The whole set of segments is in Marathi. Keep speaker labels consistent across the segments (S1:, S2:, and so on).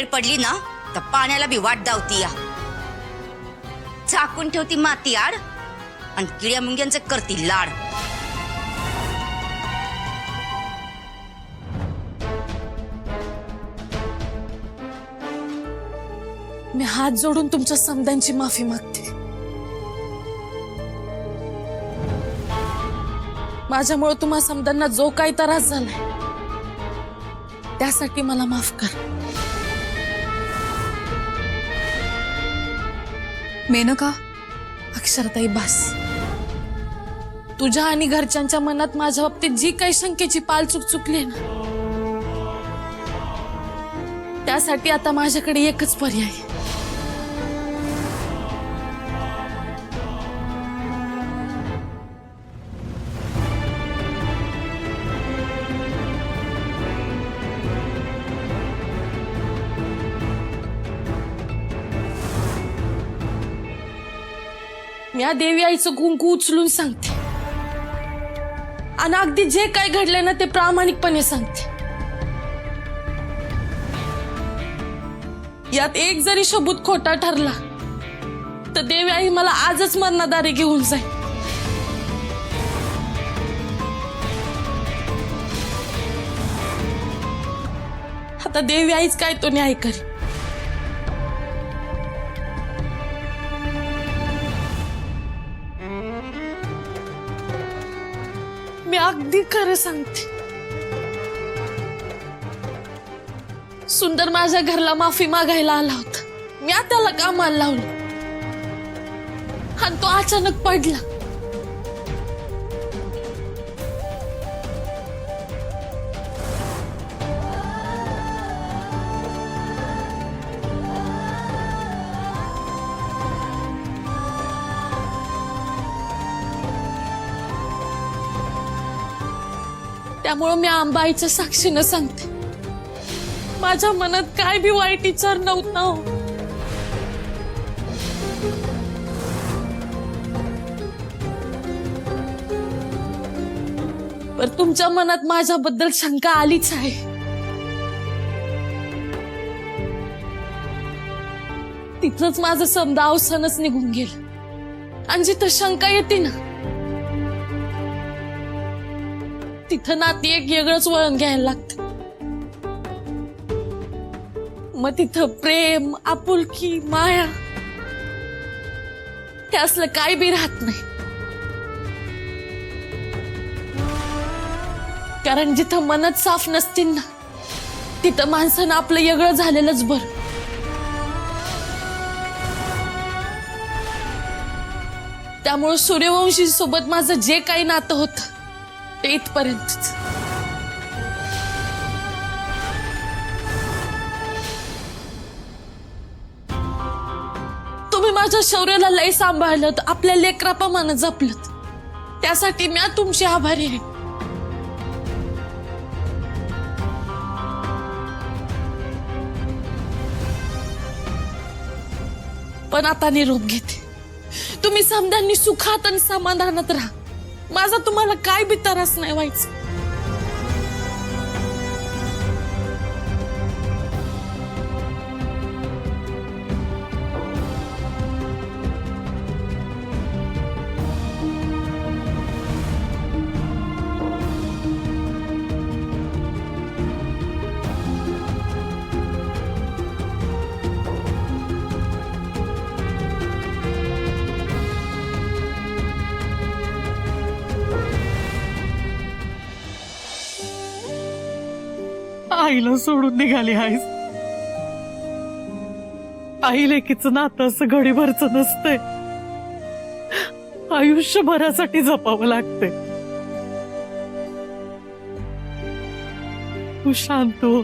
S1: पडली ना तर पाण्याला बी वाट धावती या. झाकून ठेवती माती आड आणि किड्या मुंग्यांचे करती लाड.
S2: मी हात जोडून तुमच्या समद्यांची माफी मागते. माझ्यामुळे तुम्हा समद्यांना जो काही त्रास झालाय त्यासाठी मला माफ कर.
S3: मेनका,
S2: अक्षरताई बास. तुझ्या आणि घरच्यांच्या मनात माझ्या बाबतीत जी काही शंकेची पालचूक चुकली ना, त्यासाठी आता माझ्याकडे एकच पर्याय आहे. या देवी आईचं कुंकू उचलून सांगते आणि अगदी जे काय घडले ना ते प्रामाणिकपणे सांगते. यात एक जरी सबूत खोटा ठरला तर देवी आई मला आजच मरणादारी घेऊन जाईल. आता देवी आईच काय तो न्याय करी. मी अगदी खरं सांगते. सुंदर माझ्या घरला माफी मागायला आला होता. मी त्याला कामाला लावलं आणि तो अचानक पडला. त्यामुळे मी अंबाईच्या साक्षीनं सांगते, माझ्या मनात काय बी वाईट विचार नव्हता हो. पण तुमच्या मनात माझ्याबद्दल शंका आलीच आहे. तिथंच माझं समजा अवसानच निघून गेलं. आणि जिथं शंका येते ना तिथं नाती एक वेगळंच वळण घ्यायला लागतं. मग तिथं प्रेम, आपुलकी, माया हे असलं काय बी राहत नाही. कारण जिथं मनच साफ नसतील ना तिथं माणसानं आपलं वेगळं झालेलंच बरं. त्यामुळे सूर्यवंशी सोबत माझं जे काही नातं होतं ते इथपर्यंतच. तुम्ही माझ्या शौर्याला लय सांभाळलं, आपल्या लेकराप्रमाणे जपलं, त्यासाठी मी तुमची आभारी आहे. पण आता निरोप घेते. तुम्ही समद्यांनी सुखात आणि समाधानात राहा. माझा तुम्हाला काय बी त्रास नाही व्हायचा.
S4: आईला सोडून निघाली आहेस. आई लेकीचं नातं असं घडीभरच नसतंय. आयुष्यभरासाठी जपावं लागते. तू शांत हो.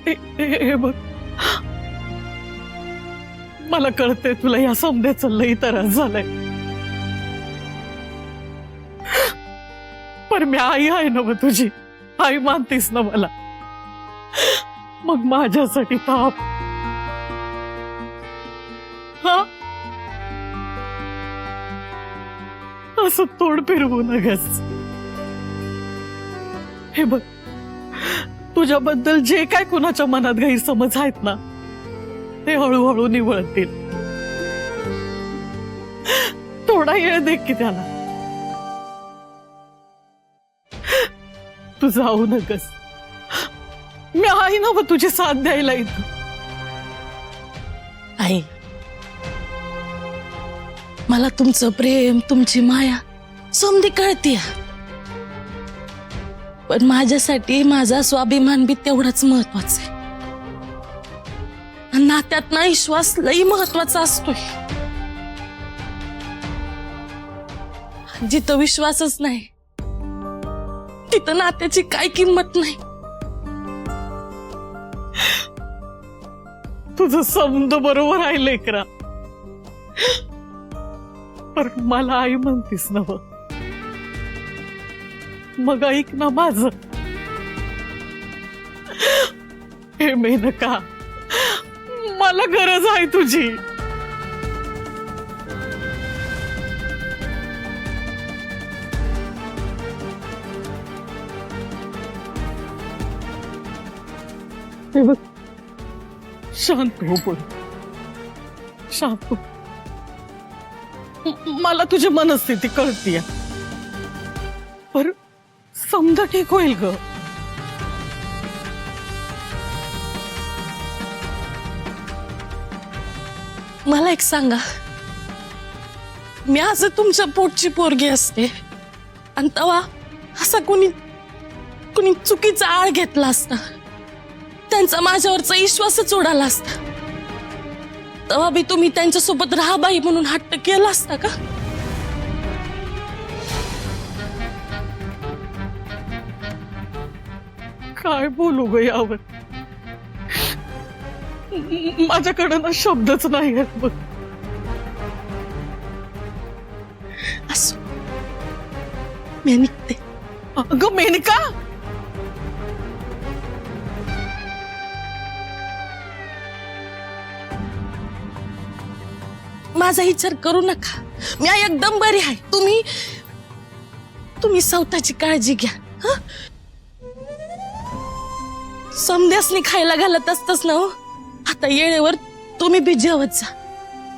S4: हे बघ, मला कळतंय तुला या समद्याचं लई त्रास झालाय. पर मी आई आहे ना तुझी. आई मानतेस ना मला. मग माझ्यासाठी ताप. हा, असं तोड फिरवू नगस. हे बघ, तुझ्याबद्दल जे काय कुणाच्या मनात गैरसमज आहेत ना ते हळूहळू निवळतील. थोडा वेळ दे की त्याला. तू जाऊ नकस. मी आहे ना तुझी साथ द्यायला इथं.
S2: आई, मला तुमचं प्रेम, तुमची माया समधी कळतीय, पण माझ्यासाठी माझा स्वाभिमान बी तेवढाच महत्वाचा आहे. नात्यात ना विश्वास लई महत्वाचा असतोय. जिथं विश्वासच नाही तिथं नात्याची काय किंमत नाही.
S4: तुझं समज बरोबर आहे लेकरा, पण मला आई म्हणतीस ना मग ऐक ना माझं. हे मेनका, मला गरज आहे तुझी. हे बघ, शांत हो, पण शांत हो. मला तुझी मनस्थिती कळतीये, पर समजा ठीक होईल ग.
S2: मला एक सांगा, मी आज तुमच्या पोटची पोरगी असते आणि तेव्हा असा कुणी चुकीचा आळ घेतला असता, त्यांचा माझ्यावरचा विश्वासच उडाला असता, तेव्हा बी तुम्ही त्यांच्यासोबत राहाबाई म्हणून हट्ट केला असता का?
S4: काय बोलू ग यावर. माझ्याकडे ना शब्दच नाही आहेत बघ.
S2: असो, मी निघते.
S4: अगं मेनका,
S2: माझा विचार करू नका, मी एकदम बरी आहे. तुम्ही स्वतःची काळजी घ्या. हं? समध्यासनी खायला घालत असतच ना हो. आता येळेवर तुम्ही बी जेवत जा.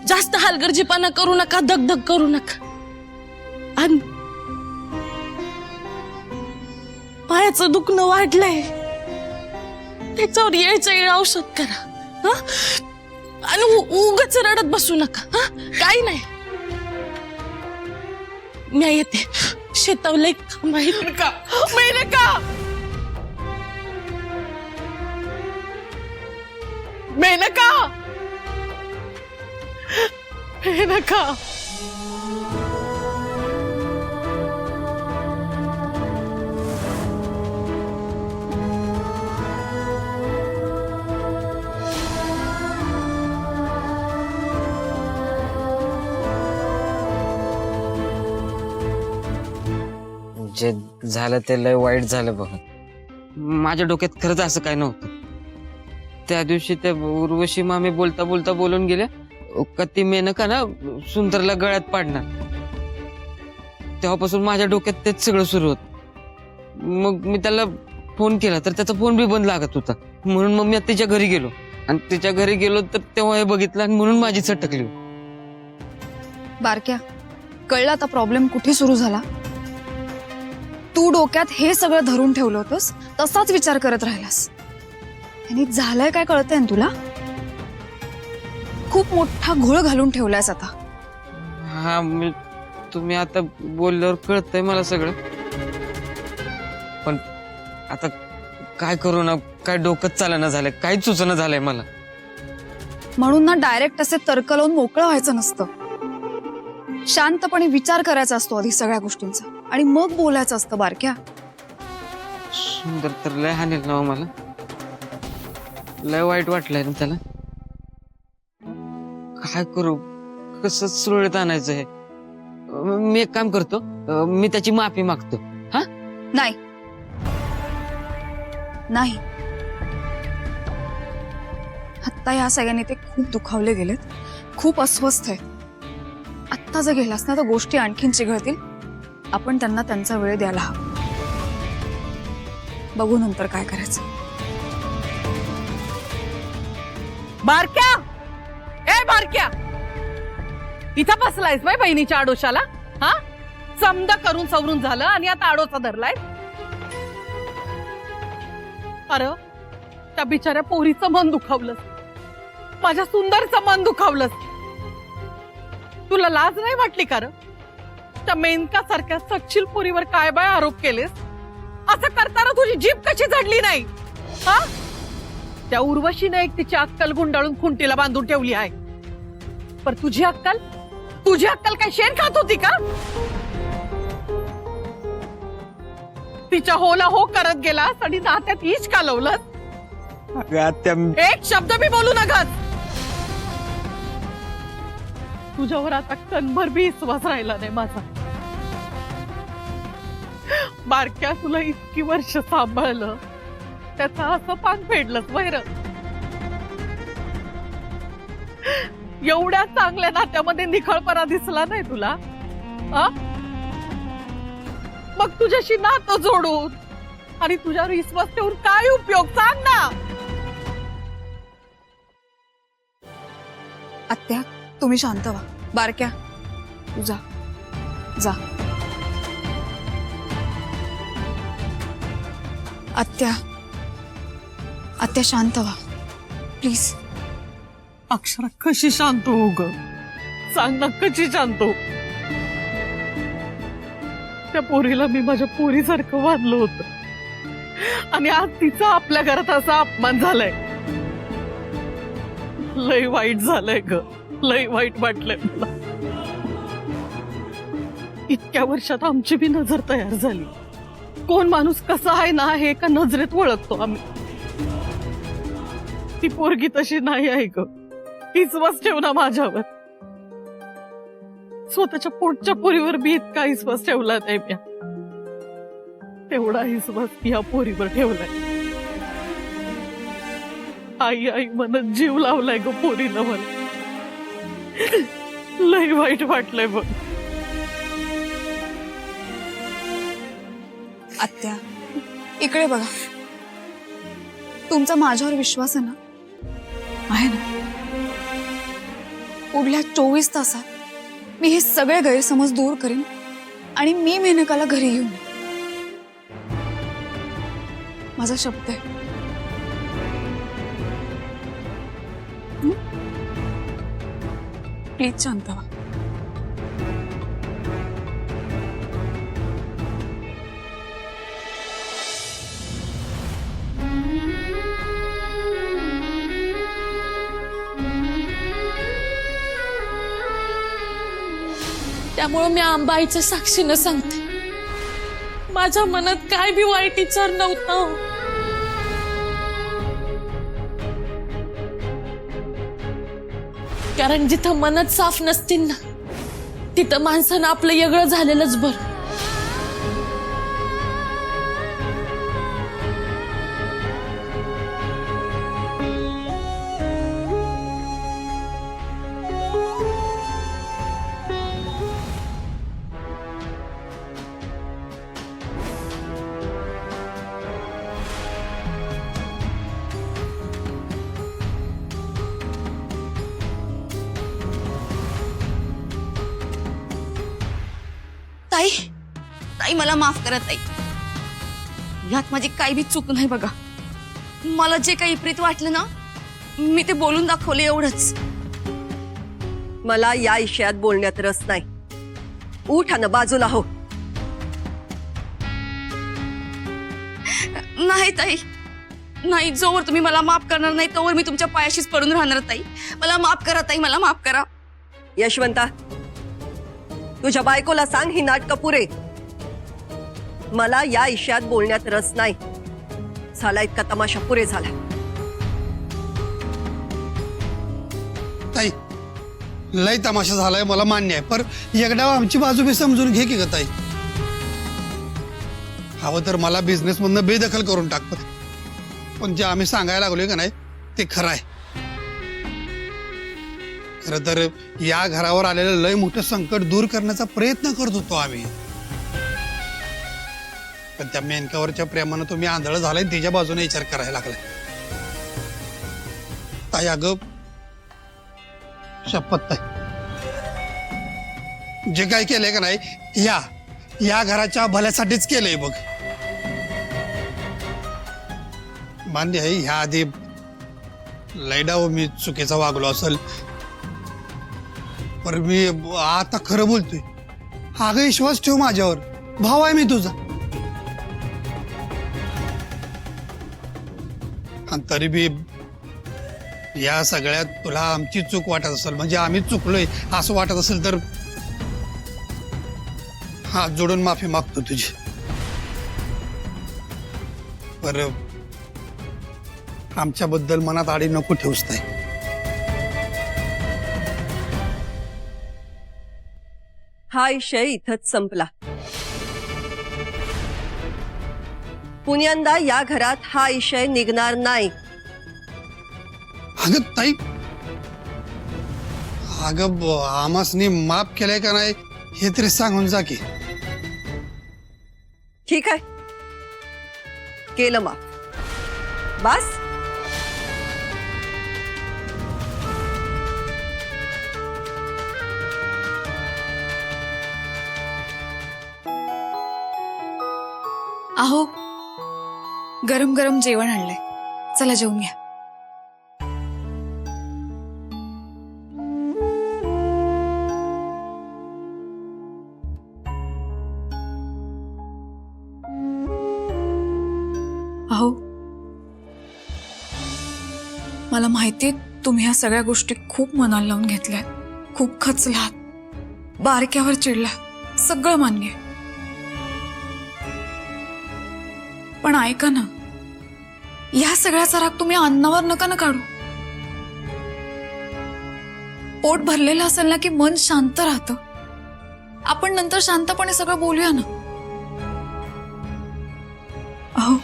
S2: जास्त हलगर्जीपणा करू नका, दगदग करू नका. आणि पायाचं दुखणं वाढलंय, त्याच्यावर येळच्या येळ औषध करा. हं? आणि उगाच रडत बसू नका. हा, काही नाही. मी येते. शेतावर लई काम आहे.
S4: मेनका, मेनका, मेनका, मेनका.
S3: जे झालं ते लय वाईट झालं बघ. माझ्या डोक्यात खरंच असं काय नव्हतं. त्या दिवशी त्या उर्वशी मामी बोलता बोलता बोलून गेल्या का ती मेनका ना सुंदरला गळ्यात पाडणार. तेव्हापासून माझ्या डोक्यात तेच सगळं सुरू होत. मग मी त्याला फोन केला तर त्याचा फोन बी बंद लागत होता. म्हणून मग मी तिच्या घरी गेलो, आणि तिच्या घरी गेलो तर तेव्हा हे बघितलं, आणि म्हणून माझी सटकली.
S5: बारक्या, कळलं आता प्रॉब्लेम कुठे सुरू झाला. तू डोक्यात हे सगळं धरून ठेवलं होतंस, तसाच विचार करत राहिलास, आणि झालंय काय कळतंय ना तुला. खूप मोठा घोळ घालून ठेवलायस आता.
S3: हा, तुम्ही आता बोलल्यावर कळतंय मला सगळं, पण आता काय करू ना, काय डोकंच चालना झालंय, काहीच सुचना झालंय मला.
S5: म्हणून ना डायरेक्ट असे तर्क लावून मोकळं व्हायचं नसतं. शांतपणे विचार करायचा असतो आधी सगळ्या गोष्टींचा, आणि मग बोलायचं असतं. बारक्या,
S3: सुंदर तर लय हानेल ना मला. लय वाईट वाटलंय ना त्याला. काय करू, कसं सुरळीत आणायचं हे. मी एक काम करतो, मी त्याची माफी मागतो. हा,
S5: नाही नाही, आत्ता या सगळ्यांनी ते खूप दुखावले गेलेत, खूप अस्वस्थ आहेत. आत्ता जर गेलास ना तर गोष्टी आणखीन चिघळतील. आपण त्यांना त्यांचा वेळ द्यायला हवा. बघू नंतर काय करायचं.
S4: बारक्या, ए बारक्या, इथं बसलायस बाई बहिणीच्या आडोशाला? हा, समद करून सवरून झालं आणि आता आडोसा धरलाय. अरे त्या बिचाऱ्या पोरीचं मन दुखावलंस, माझ्या सुंदरचं मन दुखावलंस. तुला लाज नाही वाटली का? त्या मेनका सारख्या सच्चिल पोरीवर काय बाय आरोप केलेस? असं करताना तुझी जीभ कशी झडली नाही? हा, त्या उर्वशीने एक तिची अक्कल गुंडाळून खुंटीला बांधून ठेवली आहे, पण तुझी अक्कल काय शेण खात होती का? तिच्या होला हो करत गेलास आणि नात्यात ईच कालवलंस. एक शब्द मी बोलू नकस. तुझ्यावर आता कणभर बी विश्वास राहिला नाही माझा. बारक्या, तुला इतकी वर्ष सांभाळलं, त्याचा असं पान फेडलंच वैर. एवढ्या चांगल्या नात्यामध्ये निखळपणा दिसला नाही तुला? मग तुझ्याशी नातं जोडून आणि तुझ्यावर विश्वास ठेवून काय उपयोग, सांग ना.
S5: आत्या, तुम्ही शांत व्हा. बारक्या, तू जा जा. आत्या, आत्या शांत व्हा प्लीज.
S4: अक्षरा, कशी शांत हो ग? सांग ना, कशी शांत हो? त्या पोरीला मी माझ्या पोरीसारखं वाढलं होतं आणि आज तिचा आपल्या घरात असा अपमान झालाय. लय वाईट झालंय ग, लय वाईट वाटलंय मला. इतक्या वर्षात आमची बी नजर तयार झाली. कोण माणूस कसा आहे ना हे एका नजरेत ओळखतो आम्ही. ती पोरगी तशी नाही आहे ग. विश्वास ठेव ना माझ्यावर. स्वतःच्या पोटच्या पोरीवर बी इतका विश्वास ठेवला नाही मी. तेवढा विश्वास या पोरीवर ठेवलाय. आई आई म्हणत जीव लावलाय ग पोरीला मला. लय वाईट वाटलंय बघ.
S5: आत्या, इकडे बघा. तुमचा माझ्यावर विश्वास आहे ना? आहे ना? पुढल्या 24 तासात मी हे सगळे गैरसमज दूर करीन आणि मी मेनकाला घरी घेऊन माझा शब्द आहे. प्लीज शांत व्हा.
S2: त्यामुळं मी आंबाईच्या साक्षीनं सांगते, माझ्या मनात काय बी वाईट विचार नव्हता हो. कारण जिथं मनच साफ नसतील ना, तिथं माणसानं आपलं वेगळं झालेलंच बरं.
S1: ताई, ताई मला माफ करा ताई. यात माझी काही बी चूक नाही बघा. मला जे काही विपरीत वाटलं ना, मी ते बोलून दाखवले एवढंच.
S6: मला या विषयात बोलण्यात रस नाही. उठ आणि बाजूला हो.
S1: नाही ताई, नाही. जोवर तुम्ही मला माफ करणार नाही तोवर मी तुमच्या पायाशीच पडून राहणार ताई. मला माफ करा ताई, मला माफ करा.
S6: यशवंता, तुझ्या बायकोला सांग ही नाटकं पुरे. मला या विषयात बोलण्यात रस नाही. झाला इतका तमाशा पुरे झाला.
S7: ताई, लय तमाशा झालाय मला मान्य आहे, पर एकदा आमची बाजू बी समजून घे की ग ताई. हवं तर मला बिझनेस मधनं बेदखल करून टाक, पण जे आम्ही सांगायला लागलोय का नाही ते खरं आहे. खरं तर या घरावर आलेलं लय मोठं संकट दूर करण्याचा प्रयत्न करत होतो आम्ही, पण त्या मेनकावरच्या प्रेमानं तुम्ही आंधळ झालाय, तिच्या बाजूने विचार करायला लागलाय. ताई अगं शपथ ताई, जे काय केलंय का नाही या घराच्या भल्यासाठीच केलंय बघ. मान्य आहे ह्या आधी लैडाव मी चुकीचा वागलो असेल, पर मी आता खरं बोलतोय. अगं विश्वास ठेव माझ्यावर, भाव आहे मी तुझा. आणि तरी बी या सगळ्यात तुला आमची चूक वाटत असेल, म्हणजे आम्ही चुकलोय असं वाटत असेल तर हात जोडून माफी मागतो तुझी. पर आमच्याबद्दल मनात आडी नको ठेवूस ताई.
S6: हा विषय इथंच संपला. पुण्यांदा या घरात हा विषय निघणार नाही.
S7: अगं ताई, अगं आमासनी माफ केलंय का नाही हे तरी सांगून जा की.
S6: ठीक आहे, केलं माफ. बस.
S5: अहो गरम गरम जेवण आणलंय, चला जेवून घ्या. अहो मला माहितीये तुम्ही ह्या सगळ्या गोष्टी खूप मनाला लावून घेतल्या, खूप खचलात, बारक्यावर चिडला, सगळं मान्य आहे. पण ऐका ना, या सगळ्याचा राग तुम्ही अन्नावर नका ना काढू. पोट भरलेलं असेल ना की मन शांत राहतं. आपण नंतर शांतपणे सगळं बोलूया ना. अहो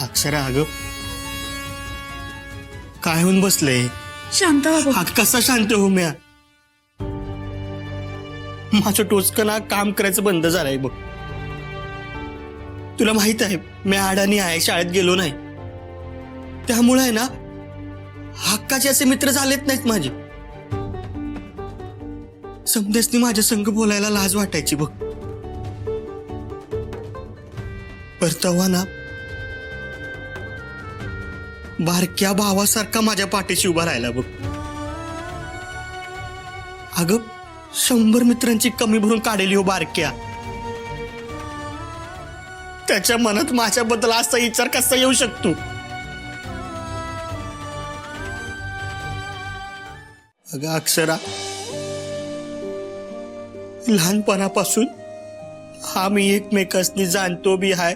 S8: अक्षरा अगं काय होऊन बसले?
S5: शांत व्हा बघ.
S8: कसा शांत हो म्या? माझं टोचकं ना काम करायचं बंद झालंय बघ. तुला माहित आहे मी अडाणी आहे, शाळेत गेलो नाही, त्यामुळे आहे ना हक्काचे असे मित्र झालेत नाहीत माझे. समदेसनी माझ्या संग बोलायला लाज वाटायची बघ. परतवा ना बारक्या भावासारखा माझ्या पाठीशी उभा राहिला बघ. अगं 100 मित्रांची कमी भरून काढेली हो बारक्या. त्याच्या मनात माझ्याबद्दल असा विचार कसा येऊ शकतो? अगं अक्षरा, लहानपणापासून आम्ही एकमेकांनी जाणतो बी आहे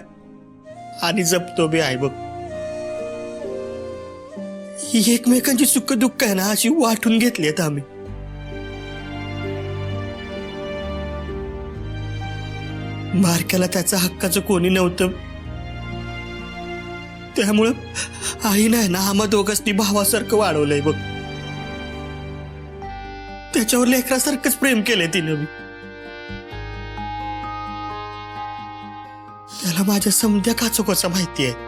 S8: आणि जपतो बी आहे बघ. ही एकमेकांची सुख दुःख आहे ना अशी वाटून घेतली आहेत आम्ही. बारक्याला त्याच्या हक्काचं कोणी नव्हतं, त्यामुळं आईने ना आम्हा दोघांनी भावासारखं वाढवलंय बघ. त्याच्यावर लेकरासारखंच प्रेम केलंय तिनं मी. त्याला माझ्या समध्या काचोकोचा माहिती आहे.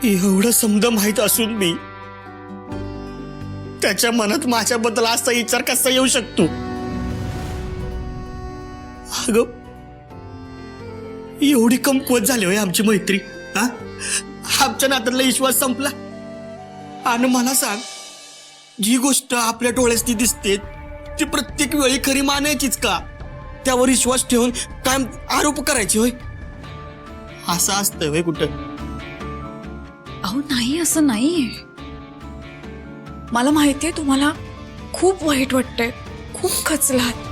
S8: एवढं समज माहित असून मी त्याच्या मनात माझ्याबद्दल असा विचार कसा येऊ शकतो? अगं एवढी कमकुवत झाली होय आमची मैत्री. हा, आमच्या नात्यातला विश्वास संपला. आणि मला सांग, जी गोष्ट आपल्या डोळ्यासनी दिसते ती प्रत्येक वेळी खरी मानायचीच का? त्यावर विश्वास ठेवून काय आरोप करायचे होय? असं असतंय होय कुठं?
S5: अहो नाही, असं नाहीये. मला माहितीये तुम्हाला खूप वाईट वाटतंय, खूप खचलात.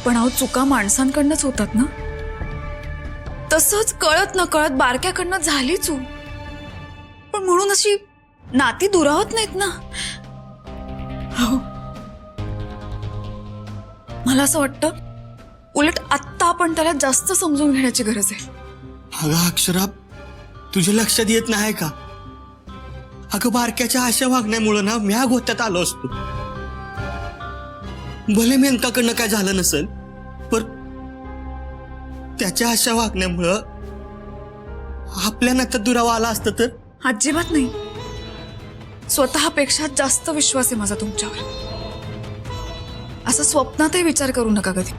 S5: पण अहो चुका माणसांकडनंच होतात ना. तसंच कळत न कळत बारक्याकडनं झाली चूक, पण म्हणून अशी नाती दुरावत नाहीत ना. हो, मला असं वाटतं उलट आत्ता आपण त्याला जास्त समजून घेण्याची गरज आहे.
S8: अगं अक्षरा, तुझ्या लक्षात येत नाही का? अगं बारक्याच्या अशा वागण्यामुळे ना म्या गोत्यात आलो असतो. भले मेनकाकडनं काय झालं नसेल, पण त्याच्या अशा वागण्यामुळं आपल्या नात्यात दुरावा आला असतं तर
S5: अजिबात नाही. स्वतःपेक्षा जास्त विश्वास आहे माझा तुमच्यावर. असं स्वप्नातही विचार करू नका कधी.